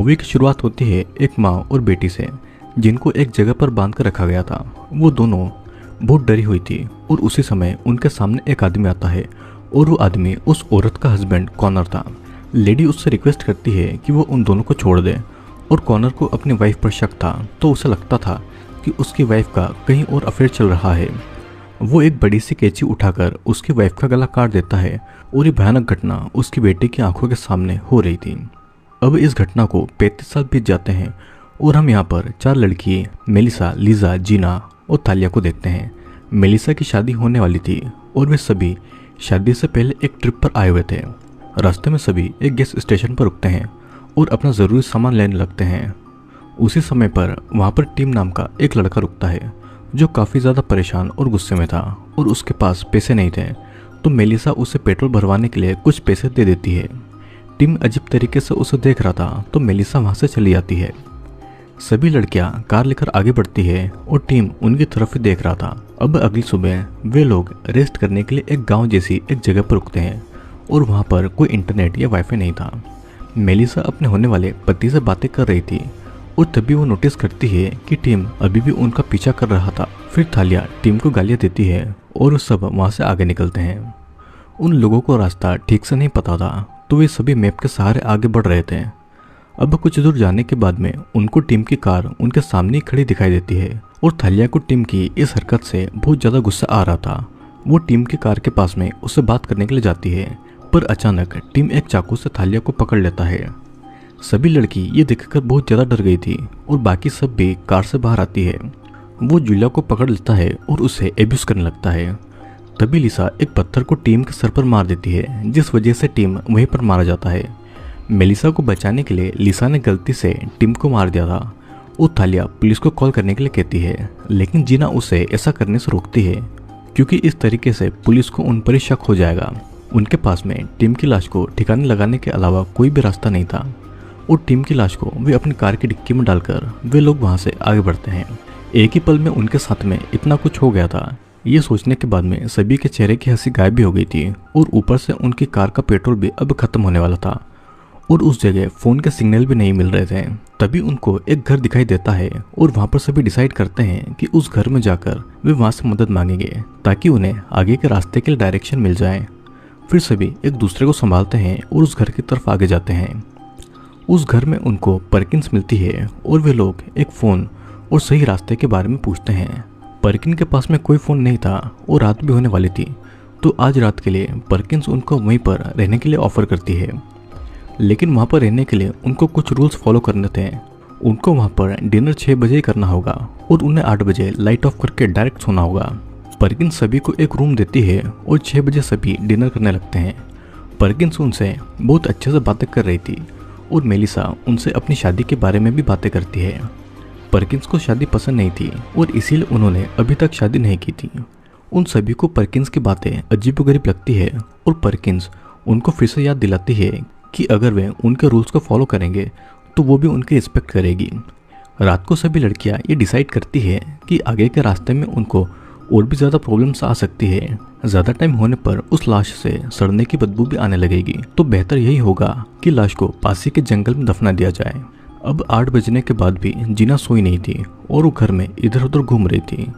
Movie की शुरुआत होती है एक माँ और बेटी से, जिनको एक जगह पर बांध कर रखा गया था। वो दोनों बहुत डरी हुई थी और उसी समय उनके सामने एक आदमी आता है और वो आदमी उस औरत का हस्बैंड कॉनर था। लेडी उससे रिक्वेस्ट करती है कि वो उन दोनों को छोड़ दे और कॉनर को अपनी वाइफ पर शक था, तो उसे लगता था कि उसकी वाइफ का कहीं और अफेयर चल रहा है। वो एक बड़ी सी कैंची उठाकर उसकी वाइफ का गला काट देता है और ये भयानक घटना उसकी बेटे की आंखों के सामने हो रही थी। अब इस घटना को 35 साल बीत जाते हैं और हम यहाँ पर 4 लड़की मेलिसा, लीजा, जीना और तालिया को देखते हैं। मेलिसा की शादी होने वाली थी और वे सभी शादी से पहले एक ट्रिप पर आए हुए थे। रास्ते में सभी एक गैस स्टेशन पर रुकते हैं और अपना ज़रूरी सामान लेने लगते हैं। उसी समय पर वहाँ पर टिम नाम का एक लड़का रुकता है जो काफ़ी ज़्यादा परेशान और गुस्से में था और उसके पास पैसे नहीं थे, तो मेलिसा उसे पेट्रोल भरवाने के लिए कुछ पैसे दे देती है। टिम अजीब तरीके से उसे देख रहा था, तो मेलिसा वहाँ से चली जाती है। सभी लड़कियां कार लेकर आगे बढ़ती है और टिम उनकी तरफ ही देख रहा था। अब अगली सुबह वे लोग रेस्ट करने के लिए एक गांव जैसी एक जगह पर रुकते हैं और वहाँ पर कोई इंटरनेट या वाईफाई नहीं था। मेलिसा अपने होने वाले पति से बातें कर रही थी और तभी वो नोटिस करती है कि टिम अभी भी उनका पीछा कर रहा था। फिर थालिया टिम को गालियाँ देती है और वो सब वहाँ से आगे निकलते हैं। उन लोगों को रास्ता ठीक से नहीं पता था, तो वे सभी मैप के सहारे आगे बढ़ रहे थे। अब कुछ दूर जाने के बाद में उनको टिम की कार उनके सामने ही खड़ी दिखाई देती है और थालिया को टिम की इस हरकत से बहुत ज़्यादा गुस्सा आ रहा था। वो टिम की कार के पास में उससे बात करने के लिए जाती है, पर अचानक टिम एक चाकू से थालिया को पकड़ लेता है। सभी लड़की ये देखकर बहुत ज़्यादा डर गई थी और बाकी सब भी कार से बाहर आती है। वो जूलिया को पकड़ लेता है और उसे एब्यूज करने लगता है। तभी लिसा एक पत्थर को टीम के सर पर मार देती है, जिस वजह से टीम वहीं पर मारा जाता है। मेलिसा को बचाने के लिए लिसा ने गलती से टिम को मार दिया था और थालिया पुलिस को कॉल करने के लिए कहती है, लेकिन जीना उसे ऐसा करने से रोकती है क्योंकि इस तरीके से पुलिस को उन पर ही शक हो जाएगा। उनके पास में टिम की लाश को ठिकाने लगाने के अलावा कोई भी रास्ता नहीं था और टिम की लाश को वे अपनी कार की डिक्की में डालकर वे लोग वहाँ से आगे बढ़ते हैं। एक ही पल में उनके साथ में इतना कुछ हो गया था, ये सोचने के बाद में सभी के चेहरे की हंसी गायब भी हो गई थी और ऊपर से उनकी कार का पेट्रोल भी अब खत्म होने वाला था और उस जगह फ़ोन के सिग्नल भी नहीं मिल रहे थे। तभी उनको एक घर दिखाई देता है और वहाँ पर सभी डिसाइड करते हैं कि उस घर में जाकर वे वहाँ से मदद मांगेंगे ताकि उन्हें आगे के रास्ते के लिए डायरेक्शन मिल जाए। फिर सभी एक दूसरे को संभालते हैं और उस घर की तरफ आगे जाते हैं। उस घर में उनको पर्किंस मिलती है और वे लोग एक फ़ोन और सही रास्ते के बारे में पूछते हैं। पर्किन के पास में कोई फ़ोन नहीं था और रात भी होने वाली थी, तो आज रात के लिए पर्किंस उनको वहीं पर रहने के लिए ऑफ़र करती है। लेकिन वहाँ पर रहने के लिए उनको कुछ रूल्स फॉलो करने थे। उनको वहाँ पर डिनर 6 बजे ही करना होगा और उन्हें 8 बजे लाइट ऑफ करके डायरेक्ट सोना होगा। पर्किंस सभी को एक रूम देती है और 6 बजे सभी डिनर करने लगते हैं। पर्किंस उनसे बहुत अच्छे से बातें कर रही थी और मेलिसा उनसे अपनी शादी के बारे में भी बातें करती है। पर्किंस को शादी पसंद नहीं थी और इसीलिए उन्होंने अभी तक शादी नहीं की थी। उन सभी को पर्किंस की बातें अजीबोगरीब लगती है और पर्किंस उनको फिर से याद दिलाती है कि अगर वे उनके रूल्स को फॉलो करेंगे तो वो भी उनकी रिस्पेक्ट करेगी। रात को सभी लड़कियां ये डिसाइड करती है कि आगे के रास्ते में उनको और भी ज़्यादा प्रॉब्लम्स आ सकती है। ज़्यादा टाइम होने पर उस लाश से सड़ने की बदबू भी आने लगेगी, तो बेहतर यही होगा कि लाश को पास ही के जंगल में दफना दिया जाए। अब 8 बजने के बाद भी जीना सोई नहीं थी और वो घर में इधर उधर घूम रही थी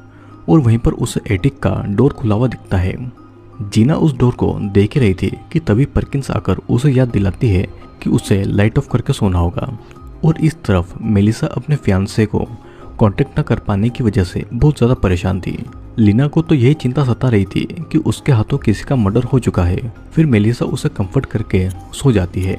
और वहीं पर उसे एटिक का डोर खुला हुआ दिखता है। जीना उस डोर को देख ही रही थी कि तभी पर्किंस आकर उसे याद दिलाती है कि उसे लाइट ऑफ करके सोना होगा। और इस तरफ मेलिसा अपने फियांसे को कांटेक्ट न कर पाने की वजह से बहुत ज़्यादा परेशान थी। लीना को तो यही चिंता सता रही थी कि उसके हाथों किसी का मर्डर हो चुका है। फिर मेलिसा उसे कंफर्ट करके सो जाती है।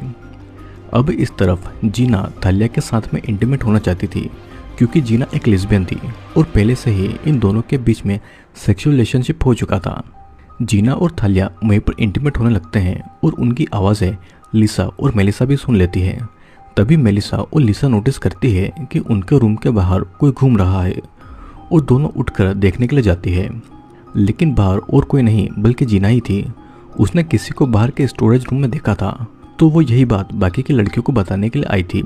अब इस तरफ जीना थालिया के साथ में इंटीमेट होना चाहती थी क्योंकि जीना एक लेस्बियन थी और पहले से ही इन दोनों के बीच में सेक्सुअल रिलेशनशिप हो चुका था। जीना और थालिया वहीं पर इंटीमेट होने लगते हैं और उनकी आवाज़ें लिसा और मेलिसा भी सुन लेती है। तभी मेलिसा और लिसा नोटिस करती है कि उनके रूम के बाहर कोई घूम रहा है और दोनों उठकर देखने के लिए जाती है, लेकिन बाहर और कोई नहीं बल्कि जीना ही थी। उसने किसी को बाहर के स्टोरेज रूम में देखा था, तो वो यही बात बाकी की लड़कियों को बताने के लिए आई थी।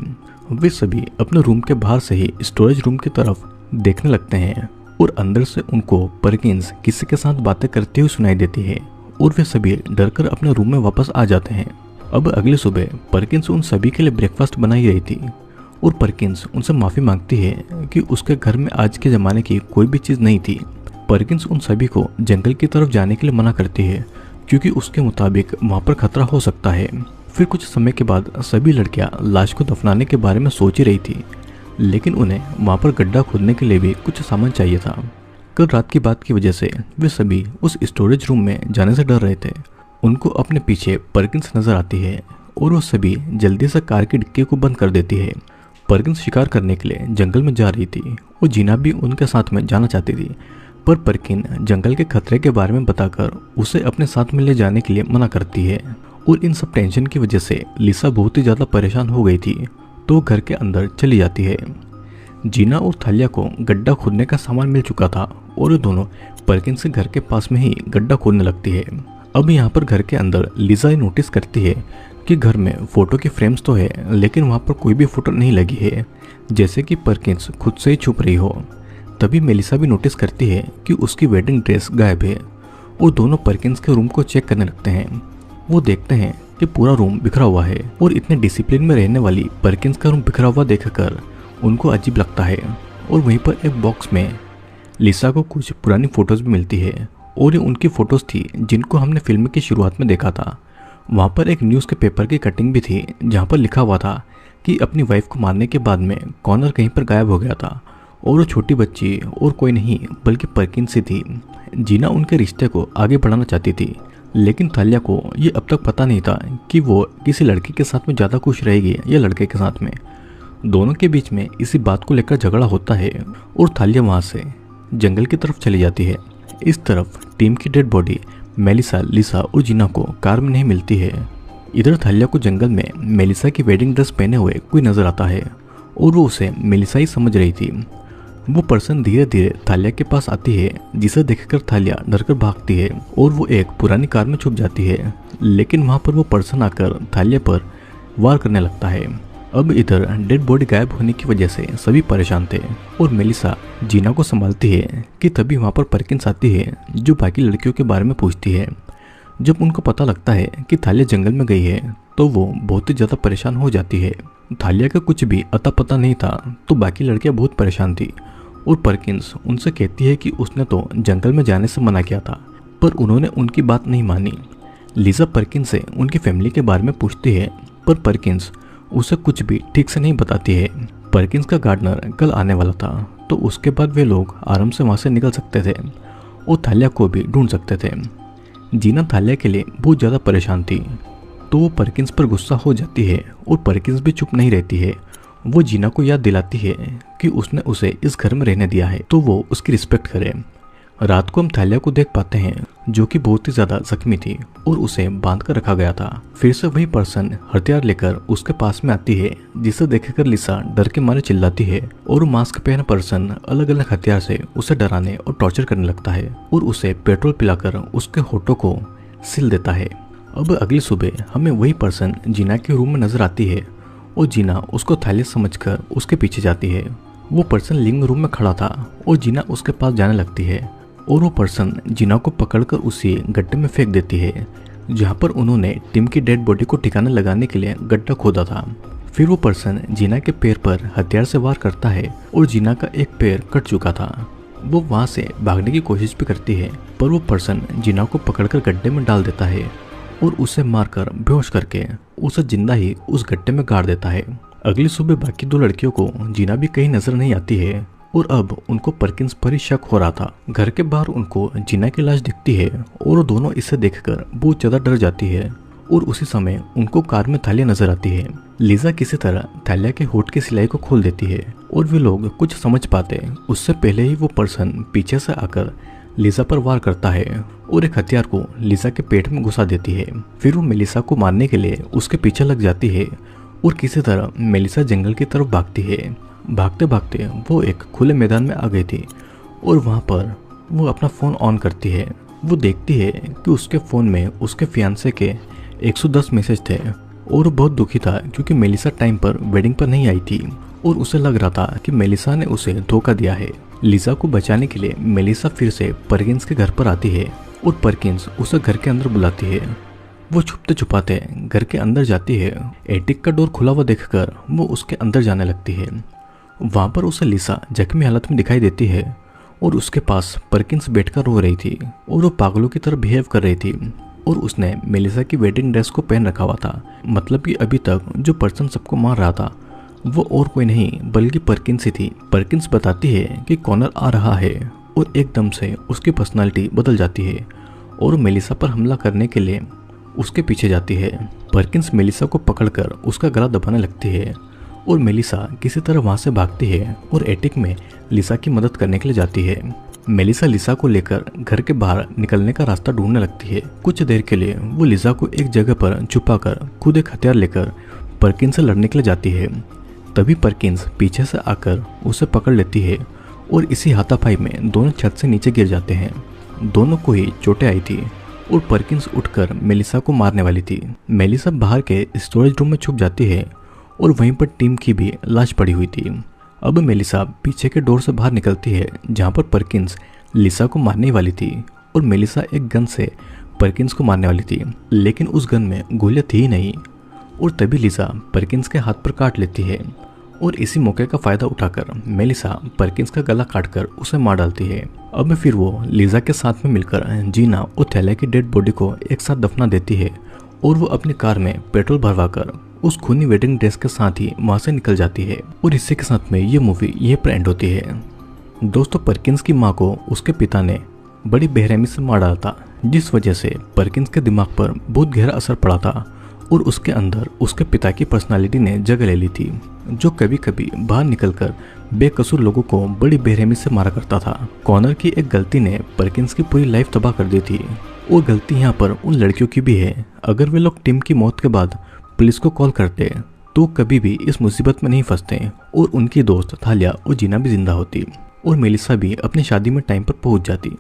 वे सभी अपने रूम के बाहर से ही स्टोरेज रूम की तरफ देखने लगते हैं और अंदर से उनको पर्किंस किसी के साथ बातें करती हुई सुनाई देती है और वे सभी डरकर अपने रूम में वापस आ जाते हैं। अब अगली सुबह पर्किंस उन सभी के लिए ब्रेकफास्ट बना ही रही थी और परकिंस उनसे माफ़ी मांगती है कि उसके घर में आज के ज़माने की कोई भी चीज़ नहीं थी। परकिंस उन सभी को जंगल की तरफ जाने के लिए मना करती है क्योंकि उसके मुताबिक वहाँ पर खतरा हो सकता है। फिर कुछ समय के बाद सभी लड़कियाँ लाश को दफनाने के बारे में सोच ही रही थी, लेकिन उन्हें वहाँ पर गड्ढा खोदने के लिए भी कुछ सामान चाहिए था। कल रात की बात की वजह से वे सभी उस स्टोरेज रूम में जाने से डर रहे थे। उनको अपने पीछे परकिंस नजर आती है और वो सभी जल्दी से कार की डिक्की को बंद कर देती है। परकिंस शिकार करने के लिए जंगल में जा रही थी और जीना भी उनके साथ में जाना चाहती थी, पर परकिन जंगल के खतरे के बारे में बताकर उसे अपने साथ में ले जाने के लिए मना करती है। और इन सब टेंशन की वजह से लिसा बहुत ही ज़्यादा परेशान हो गई थी, तो घर के अंदर चली जाती है। जीना और थालिया को गड्ढा खोदने का सामान मिल चुका था और वो दोनों परकिंस के घर के पास में ही गड्ढा खोदने लगती है। अब यहाँ पर घर के अंदर लिसा नोटिस करती है कि घर में फ़ोटो की फ्रेम्स तो है, लेकिन वहाँ पर कोई भी फ़ोटो नहीं लगी है, जैसे कि परकिंस खुद से ही छुप रही हो। तभी मेलिसा भी नोटिस करती है कि उसकी वेडिंग ड्रेस गायब है और दोनों परकिंस के रूम को चेक करने लगते हैं। वो देखते हैं कि पूरा रूम बिखरा हुआ है और इतने डिसिप्लिन में रहने वाली परकिंस का रूम बिखरा हुआ देखकर उनको अजीब लगता है। और वहीं पर एक बॉक्स में लिसा को कुछ पुरानी फ़ोटोज़ भी मिलती है और ये उनकी फ़ोटोज़ थी जिनको हमने फिल्म की शुरुआत में देखा था। वहाँ पर एक न्यूज़ के पेपर की कटिंग भी थी जहाँ पर लिखा हुआ था कि अपनी वाइफ को मारने के बाद में कॉर्नर कहीं पर गायब हो गया था और वो छोटी बच्ची और कोई नहीं बल्कि परकिंस ही थी। जीना उनके रिश्ते को आगे बढ़ाना चाहती थी, लेकिन थालिया को ये अब तक पता नहीं था कि वो किसी लड़के के साथ में ज़्यादा खुश रहेगी या लड़के के साथ में। दोनों के बीच में इसी बात को लेकर झगड़ा होता है और थालिया वहाँ से जंगल की तरफ चली जाती है। इस तरफ टीम की डेड बॉडी मेलिसा, लिसा और जीना को कार में नहीं मिलती है। इधर थालिया को जंगल में मेलिसा की वेडिंग ड्रेस पहने हुए कोई नजर आता है और वो उसे मेलिसा ही समझ रही थी। वो पर्सन धीरे धीरे थालिया के पास आती है, जिसे देखकर थालिया डरकर भागती है और वो एक पुरानी कार में छुप जाती है, लेकिन वहाँ पर वो पर्सन आकर थालिया पर वार करने लगता है। अब इधर डेड बॉडी गायब होने की वजह से सभी परेशान थे और मेलिसा जीना को संभालती है कि तभी वहाँ पर परकिंस आती है जो बाकी लड़कियों के बारे में पूछती है। जब उनको पता लगता है कि थालिया जंगल में गई है तो वो बहुत ही ज़्यादा परेशान हो जाती है। थालिया का कुछ भी अता पता नहीं था, तो बाकी लड़कियां बहुत परेशान थी और परकिंस उनसे कहती है कि उसने तो जंगल में जाने से मना किया था, पर उन्होंने उनकी बात नहीं मानी। लिसा परकिंस से उनकी फैमिली के बारे में पूछती है, पर परकिंस उसे कुछ भी ठीक से नहीं बताती है। परकिंस का गार्डनर कल आने वाला था, तो उसके बाद वे लोग आराम से वहाँ से निकल सकते थे और थालिया को भी ढूंढ सकते थे। जीना थालिया के लिए बहुत ज़्यादा परेशान थी, तो वो परकिंस पर गुस्सा हो जाती है और परकिंस भी चुप नहीं रहती है। वो जीना को याद दिलाती है कि उसने उसे इस घर में रहने दिया है, तो वो उसकी रिस्पेक्ट करे। रात को हम थालिया को देख पाते हैं जो कि बहुत ही ज़्यादा जख्मी थी और उसे बांध कर रखा गया था। फिर से वही पर्सन हथियार लेकर उसके पास में आती है, जिसे देखकर लिसा डर के मारे चिल्लाती है और मास्क पहने पर्सन अलग अलग हथियार से उसे डराने और टॉर्चर करने लगता है और उसे पेट्रोल पिलाकर उसके होठों को सिल देता है। अब अगली सुबह हमें वही पर्सन जीना के रूम में नजर आती है और जीना उसको थालिया समझकर उसके पीछे जाती है। वो पर्सन लिविंग रूम में खड़ा था और जीना उसके पास जाने लगती है और वो पर्सन जीना को पकड़कर उसी गड्ढे में फेंक देती है जहाँ पर उन्होंने टिम की डेड बॉडी को ठिकाने लगाने के लिए गड्ढा खोदा था। फिर वो पर्सन जीना के पैर पर हथियार से वार करता है और जीना का एक पैर कट चुका था। वो वहाँ से भागने की कोशिश भी करती है, पर वो पर्सन जीना को पकड़कर गड्ढे में डाल देता है और उसे मारकर बेहोश करके उसे जिंदा ही उस गड्ढे में गाड़ देता है। अगली सुबह बाकी दो लड़कियों को जीना भी कहीं नजर नहीं आती है और अब उनको परकिंस पर ही शक हो रहा था। घर के बाहर उनको जीना की लाश दिखती है और वो दोनों इसे देखकर बहुत ज्यादा डर जाती है और उसी समय उनको कार में थालिया नजर आती है। लिजा किसी तरह थालिया के होठ की सिलाई को खोल देती है और वे लोग कुछ समझ पाते उससे पहले ही वो पर्सन पीछे से आकर लिजा पर वार करता है और एक हथियार को लिजा के पेट में घुसा देती है। फिर वो मेलिसा को मारने के लिए उसके पीछे लग जाती है और किसी तरह मेलिसा जंगल की तरफ भागती है। भागते भागते वो एक खुले मैदान में आ गई थी और वहाँ पर वो अपना फ़ोन ऑन करती है। वो देखती है कि उसके फ़ोन में उसके फियांसे के 110 मैसेज थे और वो बहुत दुखी था क्योंकि मेलिसा टाइम पर वेडिंग पर नहीं आई थी और उसे लग रहा था कि मेलिसा ने उसे धोखा दिया है। लिजा को बचाने के लिए मेलिसा फिर से परकिंस के घर पर आती है और परकिंस उसे घर के अंदर बुलाती है वो छुपते छुपाते घर के अंदर जाती है। एटिक का डोर खुला हुआ देखकर वो उसके अंदर जाने लगती है। वहां पर उसे लिसा जख्मी हालत में दिखाई देती है और उसके पास परकिंस बैठकर रो रही थी और वो पागलों की तरह बिहेव कर रही थी और उसने मेलिसा की वेडिंग ड्रेस को पहन रखा हुआ था। मतलब कि अभी तक जो पर्सन सबको मार रहा था वो और कोई नहीं बल्कि परकिंस ही थी। परकिंस बताती है कि कॉनर आ रहा है और एकदम से उसकी पर्सनालिटी बदल जाती है और मेलिसा पर हमला करने के लिए उसके पीछे जाती है। परकिंस मेलिसा को पकड़कर उसका गला दबाने लगती है और मेलिसा किसी तरह वहां से भागती है और एटिक में लिसा की मदद करने के लिए जाती है। मेलिसा लिसा को लेकर घर के बाहर निकलने का रास्ता ढूंढने लगती है। कुछ देर के लिए वो लिसा को एक जगह पर छुपाकर खुद एक हथियार लेकर परकिंस से लड़ने के लिए जाती है। तभी परकिंस पीछे से आकर उसे पकड़ लेती है और इसी हाथापाई में दोनों छत से नीचे गिर जाते हैं। दोनों को ही चोटें आई थी और परकिंस उठकर मेलिसा को मारने वाली थी। मेलिसा बाहर के स्टोरेज रूम में छुप जाती है और वहीं पर टीम की भी लाश पड़ी हुई थी। अब मेलिसा पीछे के डोर से बाहर निकलती है जहां पर परकिंस लिसा को मारने वाली थी और मेलिसा एक गन से परकिंस को मारने वाली थी, लेकिन उस गन में गोलियां थी ही नहीं। और तभी लिसा परकिंस के हाथ पर काट लेती है और इसी मौके का फायदा उठाकर मेलिसा परकिंस का गला काटकर उसे मार डालती है। अब फिर वो लिजा के साथ में मिलकर जीना और थैला की डेड बॉडी को एक साथ दफना देती है और वो अपनी कार में पेट्रोल भरवाकर उस खूनी वेडिंग ड्रेस के साथ ही वहां से निकल जाती है। और इसी के साथ में ये मूवी ये पर एंड होती है। दोस्तों, परकिंस की माँ को उसके पिता ने बड़ी बेरहमी से मार डाला था, जिस वजह से परकिंस के दिमाग पर बहुत गहरा असर पड़ा था और उसके अंदर उसके पिता की पर्सनालिटी ने जगह ले ली थी, जो कभी कभी बाहर निकलकर बेकसूर लोगों को बड़ी बेरहमी से मारा करता था। कॉनर की एक गलती ने परकिंस की पूरी लाइफ तबाह कर दी थी और गलती यहाँ पर उन लड़कियों की भी है। अगर वे लोग टिम की मौत के बाद पुलिस को कॉल करते तो कभी भी इस मुसीबत में नहीं फंसते और उनकी दोस्त थालिया और जीना भी जिंदा होती और मेलिसा भी अपनी शादी में टाइम पर पहुंच जाती।